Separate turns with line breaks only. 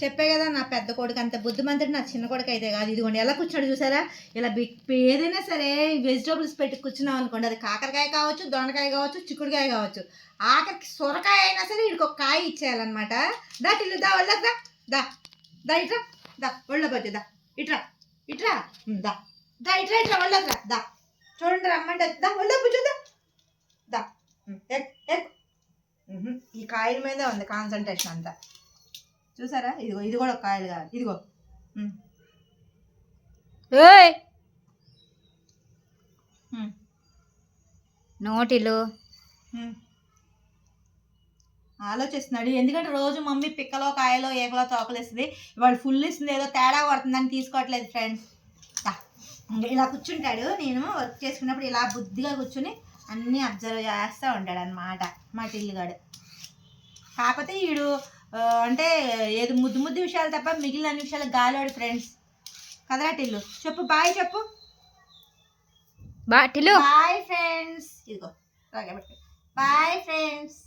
చెప్పే కదా నా పెద్ద కొడుకు అంత బుద్ధిమంతుడు, నా చిన్న కొడుకు అయితే కాదు. ఇదిగోండి ఎలా కూర్చోడు చూసారా, ఇలా ఏదైనా సరే వెజిటబుల్స్ పెట్టి కూర్చున్నాం అనుకోండి, అది కాకరకాయ కావచ్చు, దొండకాయ కావచ్చు, చిక్కుడుకాయ కావచ్చు, ఆఖరికి సొరకాయ అయినా సరే వీడికి ఒక కాయ ఇచ్చేయాలన్నమాట. దా టిల్లు దా ఒళ్ళకి దా దా దా ఇట్రా దా ఒళ్ళకి వచ్చి దా ఇట్రా ఇట్రా దా దా ఇట్రా ఇట్రా ఒళ్ళకి రా దా. చూడండి రమ్మంటే దా ఒళ్ళో కూర్చోదా దా. ఈ కాయల మీదే ఉంది కాన్సన్ట్రేషన్ అంతా. చూసారా, ఇదిగో ఇది కూడా కాయలు కాదు, ఇదిగో
నోటిలో
ఆలోచిస్తున్నాడు. ఎందుకంటే రోజు మమ్మీ పిక్కలో కాయలో ఏకలో తోకలేస్తుంది, వాళ్ళు ఫుల్ ఇస్తుంది, ఏదో తేడా పడుతుందని తీసుకోవట్లేదు ఫ్రెండ్స్. ఇలా కూర్చుంటాడు, నేను వర్క్ చేసుకున్నప్పుడు ఇలా బుద్ధిగా కూర్చుని అన్నీ అబ్జర్వ్ చేస్తూ ఉంటాడు అనమాట మా టిల్లుగాడు. కాకపోతే వీడు అంటే ఏది ముద్దు ముద్దు విషయాలు తప్ప మిగిలిన అన్ని విషయాలు గాలివాడు ఫ్రెండ్స్. కదరా టిల్లు, చెప్పు బాయ్ చెప్పు.
Tillu
boy friends. ఇదిగో బాయ్ ఫ్రెండ్స్.